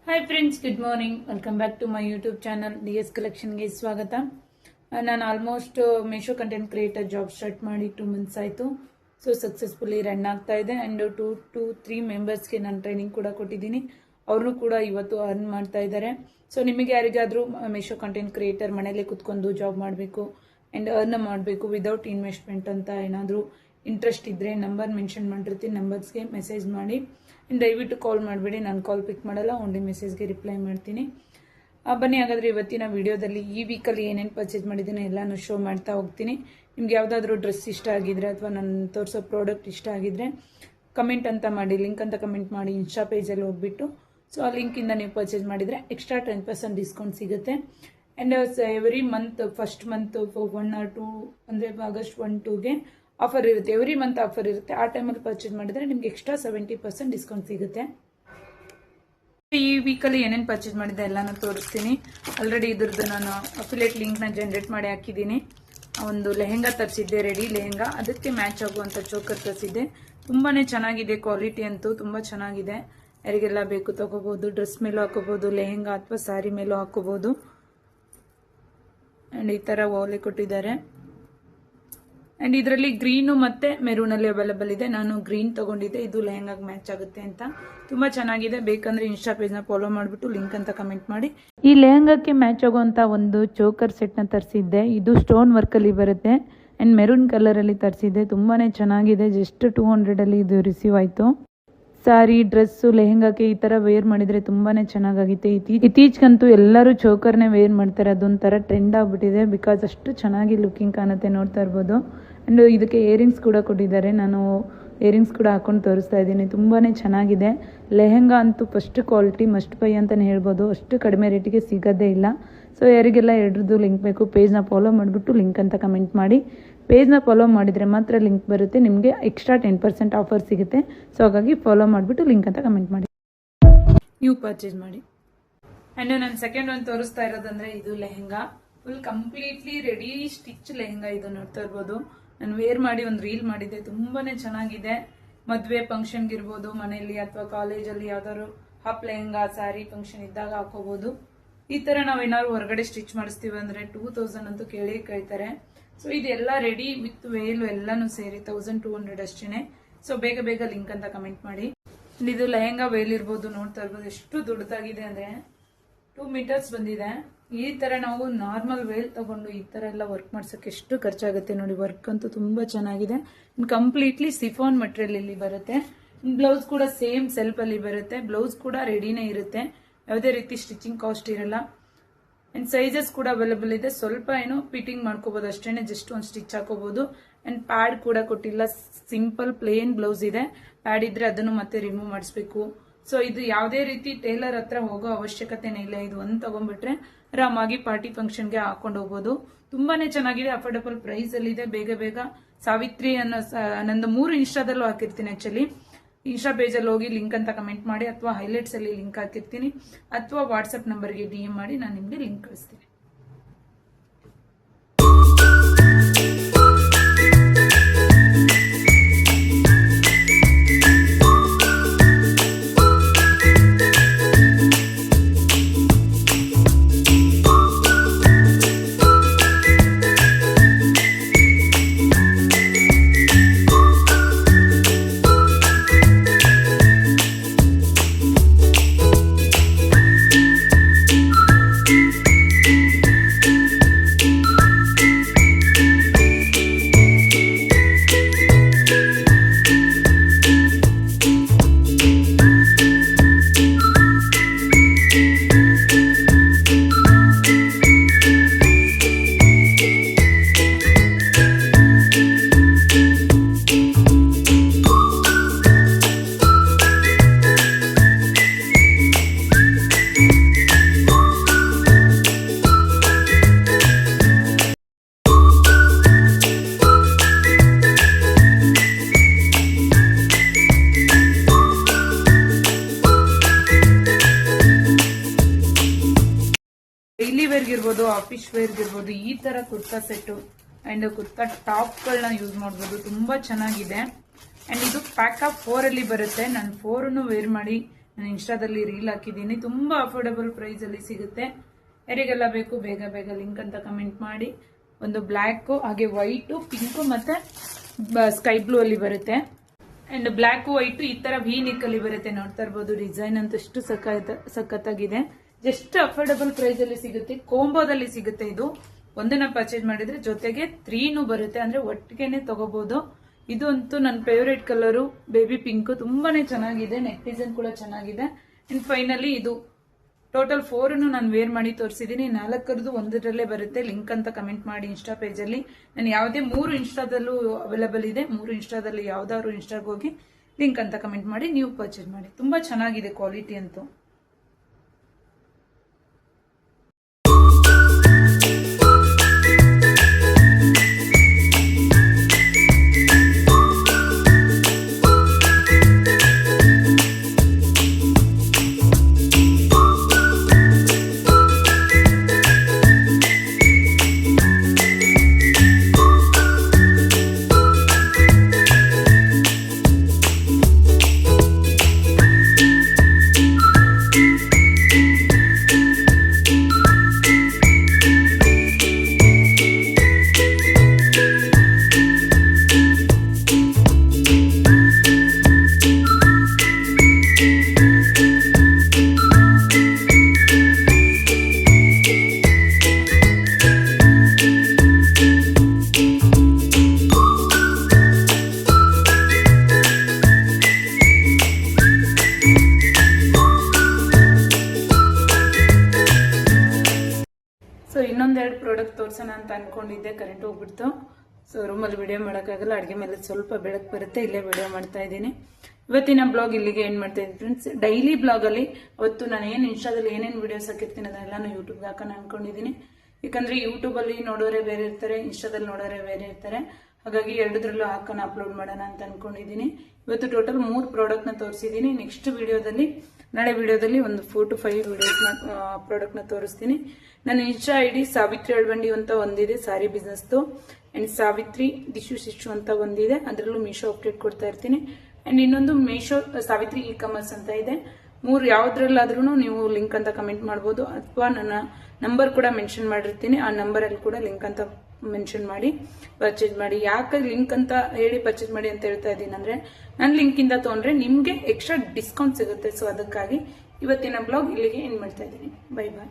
Hi friends, good morning. Welcome back to my YouTube channel DS ಕಲೆಕ್ಷನ್ಗೆ ಸ್ವಾಗತ. ನಾನು almost Meesho content creator job start ಮಾಡಿ 2 months ಆಯಿತು. So successfully run ಆಗ್ತಾ ಇದೆ. ಆ್ಯಂಡ್ 2 to 3 ಮೆಂಬರ್ಸ್ಗೆ ನಾನು ಟ್ರೈನಿಂಗ್ ಕೂಡ ಕೊಟ್ಟಿದ್ದೀನಿ. ಅವರು ಕೂಡ ಇವತ್ತು ಅರ್ನ್ ಮಾಡ್ತಾ ಇದ್ದಾರೆ. ಸೊ ನಿಮಗೆ ಯಾರಿಗಾದರೂ ಮೀಶೋ ಕಂಟೆಂಟ್ ಕ್ರಿಯೇಟರ್ ಮನೇಲಿ ಕುತ್ಕೊಂಡು ಜಾಬ್ ಮಾಡಬೇಕು ಆ್ಯಂಡ್ ಅರ್ನ್ ಮಾಡಬೇಕು ವಿದೌಟ್ ಇನ್ವೆಸ್ಟ್ಮೆಂಟ್ ಅಂತ ಏನಾದರೂ ಇಂಟ್ರೆಸ್ಟ್ ಇದ್ದರೆ ನಂಬರ್ ಮೆನ್ಷನ್ ಮಾಡಿರ್ತೀನಿ. ನಂಬರ್ಸ್ಗೆ ಮೆಸೇಜ್ ಮಾಡಿ. ದಯವಿಟ್ಟು ಕಾಲ್ ಮಾಡಬೇಡಿ, ನಾನು ಕಾಲ್ ಪಿಕ್ ಮಾಡಲ್ಲ, ಓನ್ಲಿ ಮೆಸೇಜ್ಗೆ ರಿಪ್ಲೈ ಮಾಡ್ತೀನಿ. ಬನ್ನಿ ಹಾಗಾದರೆ ಇವತ್ತಿನ ವಿಡಿಯೋದಲ್ಲಿ ಈ ವೀಕಲ್ಲಿ ಏನೇನು ಪರ್ಚೇಸ್ ಮಾಡಿದ್ದೀನಿ ಎಲ್ಲನೂ ಶೋ ಮಾಡ್ತಾ ಹೋಗ್ತೀನಿ. ನಿಮ್ಗೆ ಯಾವುದಾದ್ರೂ ಡ್ರೆಸ್ ಇಷ್ಟ ಆಗಿದ್ರೆ ಅಥವಾ ನಾನು ತೋರಿಸೋ ಪ್ರಾಡಕ್ಟ್ ಇಷ್ಟ ಆಗಿದ್ರೆ ಕಮೆಂಟ್ ಅಂತ ಮಾಡಿ, ಲಿಂಕ್ ಅಂತ ಕಮೆಂಟ್ ಮಾಡಿ ಇನ್ಸ್ಟಾ ಪೇಜಲ್ಲಿ ಹೋಗ್ಬಿಟ್ಟು. ಸೊ ಆ ಲಿಂಕಿಂದ ನೀವು ಪರ್ಚೇಸ್ ಮಾಡಿದರೆ ಎಕ್ಸ್ಟ್ರಾ 10% ಡಿಸ್ಕೌಂಟ್ ಸಿಗುತ್ತೆ. And every month first month 1 or 2 ಅಂದರೆ ಆಗಸ್ಟ್ 1-2ಗೆ ಆಫರ್ ಇರುತ್ತೆ. ಎವ್ರಿ ಮಂತ್ ಆಫರ್ ಇರುತ್ತೆ. ಆ ಟೈಮಲ್ಲಿ ಪರ್ಚೇಸ್ ಮಾಡಿದರೆ ನಿಮ್ಗೆ ಎಕ್ಸ್ಟ್ರಾ 70% ಡಿಸ್ಕೌಂಟ್ ಸಿಗುತ್ತೆ. ಈ ವೀಕಲ್ಲಿ ಏನೇನು ಪರ್ಚೇಸ್ ಮಾಡಿದೆ ಎಲ್ಲಾನು ತೋರಿಸ್ತೀನಿ. ಆಲ್ರೆಡಿ ಇದ್ರದ್ದು ನಾನು ಅಫಿಲಿಯೇಟ್ ಲಿಂಕ್ನ ಜನರೇಟ್ ಮಾಡಿ ಹಾಕಿದ್ದೀನಿ. ಒಂದು ಲೆಹೆಂಗಾ ತರಿಸಿದ್ದೆ, ರೆಡಿ ಲೆಹೆಂಗಾ. ಅದಕ್ಕೆ ಮ್ಯಾಚ್ ಆಗುವಂಥ ಚೋಕರ್ ತರಿಸಿದ್ದೆ. ತುಂಬಾ ಚೆನ್ನಾಗಿದೆ, ಕ್ವಾಲಿಟಿ ಅಂತೂ ತುಂಬ ಚೆನ್ನಾಗಿದೆ. ಯಾರಿಗೆಲ್ಲ ಬೇಕು ತಗೋಬೋದು. ಡ್ರೆಸ್ ಮೇಲೂ ಹಾಕೋಬೋದು, ಲೆಹೆಂಗಾ ಅಥವಾ ಸ್ಯಾರಿ ಮೇಲೂ ಹಾಕೋಬೋದು. ಆ್ಯಂಡ್ ಈ ಥರ ಓಲೆ ಕೊಟ್ಟಿದ್ದಾರೆ. ಆ್ಯಂಡ್ ಇದರಲ್ಲಿ ಗ್ರೀನು ಮತ್ತು ಮೆರೂನಲ್ಲಿ ಅವೈಲೇಬಲ್ ಇದೆ. ನಾನು ಗ್ರೀನ್ ತೊಗೊಂಡಿದ್ದೆ, ಇದು ಲೆಹಂಗಾಗೆ ಮ್ಯಾಚ್ ಆಗುತ್ತೆ ಅಂತ. ತುಂಬ ಚೆನ್ನಾಗಿದೆ. ಬೇಕಂದರೆ ಇನ್ಸ್ಟಾ ಪೇಜ್ನ ಫಾಲೋ ಮಾಡಿಬಿಟ್ಟು ಲಿಂಕ್ ಅಂತ ಕಮೆಂಟ್ ಮಾಡಿ. ಈ ಲೆಹಂಗಾಕ್ಕೆ ಮ್ಯಾಚ್ ಆಗುವಂಥ ಒಂದು ಚೋಕರ್ ಸೆಟ್ನ ತರಿಸಿದ್ದೆ. ಇದು ಸ್ಟೋನ್ ವರ್ಕಲ್ಲಿ ಬರುತ್ತೆ ಆ್ಯಂಡ್ ಮೆರೂನ್ ಕಲರಲ್ಲಿ ತರಿಸಿದ್ದೆ. ತುಂಬಾ ಚೆನ್ನಾಗಿದೆ. ಜಸ್ಟ್ 200ಅಲ್ಲಿ ಇದು ರಿಸೀವ್ ಆಯಿತು. ಸಾರಿ, ಡ್ರೆಸ್ಸು, ಲೆಹೆಂಗಾಕ್ಕೆ ಈ ಥರ ವೇರ್ ಮಾಡಿದರೆ ತುಂಬಾ ಚೆನ್ನಾಗಾಗಿತ್ತು. ಇತ್ತೀಚೆಗಂತೂ ಎಲ್ಲರೂ ಚೋಕರ್ನೇ ವೇರ್ ಮಾಡ್ತಾರೆ. ಅದೊಂಥರ ಟ್ರೆಂಡ್ ಆಗಿಬಿಟ್ಟಿದೆ. ಬಿಕಾಸ್ ಅಷ್ಟು ಚೆನ್ನಾಗಿ ಲುಕಿಂಗ್ ಕಾಣುತ್ತೆ, ನೋಡ್ತಾ ಇರ್ಬೋದು. ಆ್ಯಂಡ್ ಇದಕ್ಕೆ ಇಯರಿಂಗ್ಸ್ ಕೂಡ ಕೊಟ್ಟಿದ್ದಾರೆ. ನಾನು ಇಯರಿಂಗ್ಸ್ ಕೂಡ ಹಾಕೊಂಡು ತೋರಿಸ್ತಾ ಇದ್ದೀನಿ. ತುಂಬಾ ಚೆನ್ನಾಗಿದೆ. ಲೆಹೆಂಗಾ ಅಂತೂ ಫಸ್ಟ್ ಕ್ವಾಲಿಟಿ, ಮಸ್ಟ್ ಬೈ ಅಂತಲೇ ಹೇಳ್ಬೋದು. ಅಷ್ಟು ಕಡಿಮೆ ರೇಟಿಗೆ ಸಿಗೋದೇ ಇಲ್ಲ. ಸೊ ಯಾರಿಗೆಲ್ಲ ಎರಡ್ರದ್ದು ಲಿಂಕ್ ಬೇಕು ಪೇಜ್ನ ಫಾಲೋ ಮಾಡಿಬಿಟ್ಟು ಲಿಂಕ್ ಅಂತ ಕಮೆಂಟ್ ಮಾಡಿ. ಪೇಜ್ನ ಫಾಲೋ ಮಾಡಿದರೆ ಮಾತ್ರ ಲಿಂಕ್ ಬರುತ್ತೆ, ನಿಮಗೆ ಎಕ್ಸ್ಟ್ರಾ 10% ಆಫರ್ ಸಿಗುತ್ತೆ. ಸೊ ಹಾಗಾಗಿ ಫಾಲೋ ಮಾಡಿಬಿಟ್ಟು ಲಿಂಕ್ ಅಂತ ಕಮೆಂಟ್ ಮಾಡಿ, ನೀವು ಪರ್ಚೇಸ್ ಮಾಡಿ. ಆ್ಯಂಡ್ ನಾನು ಸೆಕೆಂಡ್ ಒಂದು ತೋರಿಸ್ತಾ ಇರೋದಂದರೆ ಇದು lehenga. Full completely ready stitch lehenga. ಇದು ನೋಡ್ತಾ ಇರ್ಬೋದು. ನಾನು ವೇರ್ ಮಾಡಿ ಒಂದು ರೀಲ್ ಮಾಡಿದ್ದೆ. ತುಂಬಾ ಚೆನ್ನಾಗಿದೆ. ಮದುವೆ ಫಂಕ್ಷನ್ಗೆ ಇರ್ಬೋದು, ಮನೆಯಲ್ಲಿ ಅಥವಾ ಕಾಲೇಜಲ್ಲಿ ಯಾವ್ದಾದ್ರು ಹಾಫ್ ಲೆಹೆಂಗಾ ಸ್ಯಾರಿ ಫಂಕ್ಷನ್ ಇದ್ದಾಗ ಹಾಕೋಬೋದು. ಈ ಥರ ನಾವೇನಾದ್ರು ಹೊರಗಡೆ ಸ್ಟಿಚ್ ಮಾಡಿಸ್ತೀವಿ ಅಂದರೆ 2000 ಅಂತೂ ಕೇಳ್ತಾರೆ. ಸೊ ಇದೆಲ್ಲ ರೆಡಿ ವಿತ್ ವೇಲು ಎಲ್ಲನೂ ಸೇರಿ 1200 ಅಷ್ಟೇ. ಸೊ ಬೇಗ ಬೇಗ ಲಿಂಕ್ ಅಂತ ಕಮೆಂಟ್ ಮಾಡಿ. ಇದು ಲೆಹೆಂಗಾ ವೇಲ್ ಇರ್ಬೋದು. ನೋಡ್ತಾ ಇರ್ಬೋದು ಎಷ್ಟು ದೊಡ್ಡದಾಗಿದೆ ಅಂದರೆ 2 meters ಬಂದಿದೆ. ಈ ಥರ ನಾವು ನಾರ್ಮಲ್ ವೇಲ್ ತಗೊಂಡು ಈ ಥರ ಎಲ್ಲ ವರ್ಕ್ ಮಾಡ್ಸೋಕ್ಕೆ ಎಷ್ಟು ಖರ್ಚಾಗುತ್ತೆ ನೋಡಿ. ವರ್ಕ್ ಅಂತೂ ತುಂಬ ಚೆನ್ನಾಗಿದೆ. ಕಂಪ್ಲೀಟ್ಲಿ ಸಿಫಾನ್ ಮೆಟೀರಿಯಲ್ ಇಲ್ಲಿ ಬರುತ್ತೆ. ಬ್ಲೌಸ್ ಕೂಡ ಸೇಮ್ ಸೆಲ್ಫಲ್ಲಿ ಬರುತ್ತೆ. ಬ್ಲೌಸ್ ಕೂಡ ರೆಡಿನೇ ಇರುತ್ತೆ. ಯಾವುದೇ ರೀತಿ ಸ್ಟಿಚಿಂಗ್ ಕಾಸ್ಟ್ ಇರಲ್ಲ. ಆ್ಯಂಡ್ ಸೈಜಸ್ ಕೂಡ ಅವೈಲೇಬಲ್ ಇದೆ. ಸ್ವಲ್ಪ ಏನು ಫಿಟ್ಟಿಂಗ್ ಮಾಡ್ಕೋಬೋದು ಅಷ್ಟೇ. ಜಸ್ಟ್ ಒಂದು ಸ್ಟಿಚ್ ಹಾಕೋಬೋದು. ಆ್ಯಂಡ್ ಪ್ಯಾಡ್ ಕೂಡ ಕೊಟ್ಟಿಲ್ಲ. ಸಿಂಪಲ್ ಪ್ಲೇನ್ ಬ್ಲೌಸ್ ಇದೆ. ಪ್ಯಾಡ್ ಇದ್ರೆ ಅದನ್ನು ಮತ್ತೆ ರಿಮೂವ್ ಮಾಡಿಸ್ಬೇಕು. ಸೊ ಇದು ಯಾವುದೇ ರೀತಿ ಟೇಲರ್ ಹತ್ರ ಹೋಗೋ ಅವಶ್ಯಕತೆನೇ ಇಲ್ಲ. ಇದು ಒಂದು ತಗೊಂಡ್ಬಿಟ್ರೆ ಆರಾಮಾಗಿ ಪಾರ್ಟಿ ಫಂಕ್ಷನ್ಗೆ ಹಾಕೊಂಡು ಹೋಗ್ಬೋದು. ತುಂಬಾನೇ ಚೆನ್ನಾಗಿದೆ. ಅಫೋರ್ಡಬಲ್ ಪ್ರೈಸ್ ಅಲ್ಲಿ ಇದೆ. ಬೇಗ ಬೇಗ ಸಾವಿತ್ರಿ ಅನ್ನೋ ನಂದು 3 ಇನ್ಸ್ಟಾದಲ್ಲೂ ಹಾಕಿರ್ತೀನಿ. ಆಕ್ಚುಲಿ ಇನ್ಸ್ಟಾ ಪೇಜಲ್ಲಿ ಹೋಗಿ ಲಿಂಕ್ ಅಂತ ಕಮೆಂಟ್ ಮಾಡಿ, ಅಥವಾ ಹೈಲೈಟ್ಸ್ ಅಲ್ಲಿ ಲಿಂಕ್ ಹಾಕಿರ್ತೀನಿ, ಅಥವಾ ವಾಟ್ಸಪ್ ನಂಬರ್ಗೆ DM ಮಾಡಿ ನಾನು ನಿಮಗೆ ಲಿಂಕ್ ಕಳಿಸ್ತೀನಿ. ಡೈಲಿ ವೇರ್ಗೆ ಇರ್ಬೋದು, ಆಫೀಸ್ ವೇರ್ಗೆ ಇರ್ಬೋದು, ಈ ತರ ಕುರ್ತಾ ಸೆಟ್ಟು ಅಂಡ್ ಕುರ್ತಾ ಟಾಪ್ಗಳನ್ನ ಯೂಸ್ ಮಾಡ್ಬೋದು. ತುಂಬಾ ಚೆನ್ನಾಗಿದೆ. ಅಂಡ್ ಇದು ಪ್ಯಾಕ್ ಆಫ್ 4 ಅಲ್ಲಿ ಬರುತ್ತೆ. ನಾನು 4 ವೇರ್ ಮಾಡಿ ನಾನು ಇನ್ಸ್ಟಾದಲ್ಲಿ ರೀಲ್ ಹಾಕಿದ್ದೀನಿ. ತುಂಬಾ ಅಫೋರ್ಡಬಲ್ ಪ್ರೈಸ್ ಅಲ್ಲಿ ಸಿಗುತ್ತೆ. ಯಾರಿಗೆಲ್ಲ ಬೇಕು ಬೇಗ ಬೇಗ ಲಿಂಕ್ ಅಂತ ಕಮೆಂಟ್ ಮಾಡಿ. ಒಂದು ಬ್ಲ್ಯಾಕ್ ಹಾಗೆ ವೈಟ್, ಪಿಂಕ್ ಮತ್ತೆ ಸ್ಕೈ ಬ್ಲೂ ಅಲ್ಲಿ ಬರುತ್ತೆ. ಅಂಡ್ ಬ್ಲ್ಯಾಕ್ ವೈಟ್ ಈ ತರ ವಿ ನೆಕ್ ಅಲ್ಲಿ ಬರುತ್ತೆ. ನೋಡ್ತಾ ಇರ್ಬೋದು ಡಿಸೈನ್ ಅಂತ ಎಷ್ಟು ಸಖತ್ತಾಗಿದೆ. ಜಸ್ಟ್ ಅಫೋರ್ಡಬಲ್ ಪ್ರೈಸ್ ಅಲ್ಲಿ ಸಿಗುತ್ತೆ. ಕೋಂಬೋದಲ್ಲಿ ಸಿಗುತ್ತೆ. ಇದು ಒಂದನ್ನ ಪರ್ಚೇಸ್ ಮಾಡಿದ್ರೆ ಜೊತೆಗೆ 3 ಬರುತ್ತೆ, ಅಂದ್ರೆ ಒಟ್ಟಿಗೆನೆ ತಗೋಬಹುದು. ಇದು ಅಂತೂ ನನ್ನ ಫೇವರೇಟ್ ಕಲರು ಬೇಬಿ ಪಿಂಕ್, ತುಂಬಾನೇ ಚೆನ್ನಾಗಿದೆ. ನೆಕ್ ಡಿಸೈನ್ ಕೂಡ ಚೆನ್ನಾಗಿದೆ. ಅಂಡ್ ಫೈನಲಿ ಇದು ಟೋಟಲ್ 4 ನಾನು ವೇರ್ ಮಾಡಿ ತೋರಿಸಿದ್ದೀನಿ. 4 ಒಂದರಲ್ಲೇ ಬರುತ್ತೆ. ಲಿಂಕ್ ಅಂತ ಕಮೆಂಟ್ ಮಾಡಿ ಇನ್ಸ್ಟಾ ಪೇಜ್ ಅಲ್ಲಿ. ನಾನು ಯಾವುದೇ 3 ಇನ್ಸ್ಟಾದಲ್ಲೂ ಅವೈಲೇಬಲ್ ಇದೆ. 3 ಇನ್ಸ್ಟಾದಲ್ಲಿ ಯಾವ್ದಾದ್ರು ಇನ್ಸ್ಟಾಗೆ ಹೋಗಿ ಲಿಂಕ್ ಅಂತ ಕಮೆಂಟ್ ಮಾಡಿ ನೀವು ಪರ್ಚೇಸ್ ಮಾಡಿ. ತುಂಬಾ ಚೆನ್ನಾಗಿದೆ ಕ್ವಾಲಿಟಿ ಅಂತೂ. ಸೊ ಇನ್ನೊಂದೆರಡು ಪ್ರಾಡಕ್ಟ್ ತೋರ್ಸೋಣ ಅಂತ ಅನ್ಕೊಂಡಿದ್ದೆ, ಕರೆಂಟ್ ಹೋಗ್ಬಿಡ್ತು. ಸೊ ರೂಮಲ್ಲಿ ವಿಡಿಯೋ ಮಾಡೋಕ್ಕಾಗಲ್ಲ, ಅಡುಗೆ ಮೇಲೆ ಸ್ವಲ್ಪ ಬೆಳಕು ಬರುತ್ತೆ, ಇಲ್ಲೇ ವಿಡಿಯೋ ಮಾಡ್ತಾ ಇದ್ದೀನಿ. ಇವತ್ತಿನ ಬ್ಲಾಗ್ ಇಲ್ಲಿಗೆ ಏನು ಮಾಡ್ತಾ ಇದ್ದೀನಿ ಫ್ರೆಂಡ್ಸ್. ಡೈಲಿ ಬ್ಲಾಗಲ್ಲಿ ಅವತ್ತು ನಾನು ಏನು ಇನ್ಸ್ಟಾದಲ್ಲಿ ಏನೇನು ವಿಡಿಯೋಸ್ ಹಾಕಿರ್ತೀನಿ ಅದನ್ನೆಲ್ಲ ಯೂಟ್ಯೂಬ್ಗೆ ಹಾಕೋಣ ಅನ್ಕೊಂಡಿದ್ದೀನಿ. ಯಾಕಂದ್ರೆ ಯೂಟ್ಯೂಬಲ್ಲಿ ನೋಡೋರೆ ಬೇರೆ ಇರ್ತಾರೆ, ಇನ್ಸ್ಟಾದಲ್ಲಿ ನೋಡೋರೆ ಬೇರೆ ಇರ್ತಾರೆ. ಹಾಗಾಗಿ ಎರಡರಲ್ಲೂ ಹಾಕೋಣ ಅಪ್ಲೋಡ್ ಮಾಡೋಣ ಅಂತ ಅನ್ಕೊಂಡಿದ್ದೀನಿ. ಇವತ್ತು ಟೋಟಲ್ 3 ಪ್ರಾಡಕ್ಟ್ನ ತೋರಿಸಿದ್ದೀನಿ. ನೆಕ್ಸ್ಟ್ ವಿಡಿಯೋದಲ್ಲಿ ನಾಳೆ ವಿಡಿಯೋದಲ್ಲಿ ಒಂದು 4 to 5 ವಿಡಿಯೋಸ್ನ ಪ್ರಾಡಕ್ಟ್ನ ತೋರಿಸ್ತೀನಿ. ನನ್ನ ಇನ್ಸ್ಟಾ ID ಸಾವಿತ್ರಿ ಅಳ್ವಂಡಿ ಅಂತ ಒಂದಿದೆ ಸಾರಿ ಬಿಸ್ನೆಸ್ದು, ಅಂಡ್ ಸಾವಿತ್ರಿ ಡಿಶು ಅಂತ ಒಂದಿದೆ, ಅದರಲ್ಲೂ ಮೀಶೋ ಅಪ್ಡೇಟ್ ಕೊಡ್ತಾ ಇರ್ತೀನಿ. ಅಂಡ್ ಇನ್ನೊಂದು ಮೀಶೋ ಸಾವಿತ್ರಿ ಇ ಕಾಮರ್ಸ್ ಅಂತ ಇದೆ. 3 ಯಾವ್ದ್ರಲ್ಲಾದ್ರೂ ನೀವು ಲಿಂಕ್ ಅಂತ ಕಮೆಂಟ್ ಮಾಡ್ಬೋದು, ಅಥವಾ ನನ್ನ ನಂಬರ್ ಕೂಡ ಮೆನ್ಷನ್ ಮಾಡಿರ್ತೀನಿ. ಆ ನಂಬರಲ್ಲಿ ಕೂಡ ಲಿಂಕ್ ಅಂತ ಮೆನ್ಷನ್ ಮಾಡಿ ಪರ್ಚೇಸ್ ಮಾಡಿ. ಯಾಕೆ ಲಿಂಕ್ ಅಂತ ಹೇಳಿ ಪರ್ಚೇಸ್ ಮಾಡಿ ಅಂತ ಹೇಳ್ತಾ ಇದ್ದೀನಿ ಅಂದ್ರೆ, ನನ್ನ ಲಿಂಕ್ ಇಂದ ತಗೊಂಡ್ರೆ ನಿಮ್ಗೆ ಎಕ್ಸ್ಟ್ರಾ ಡಿಸ್ಕೌಂಟ್ ಸಿಗುತ್ತೆ. ಸೊ ಅದಕ್ಕಾಗಿ ಇವತ್ತಿನ ಬ್ಲಾಗ್ ಇಲ್ಲಿಗೆ ಎಂಡ್ ಮಾಡ್ತಾ ಇದ್ದೀನಿ. ಬೈ ಬಾಯ್.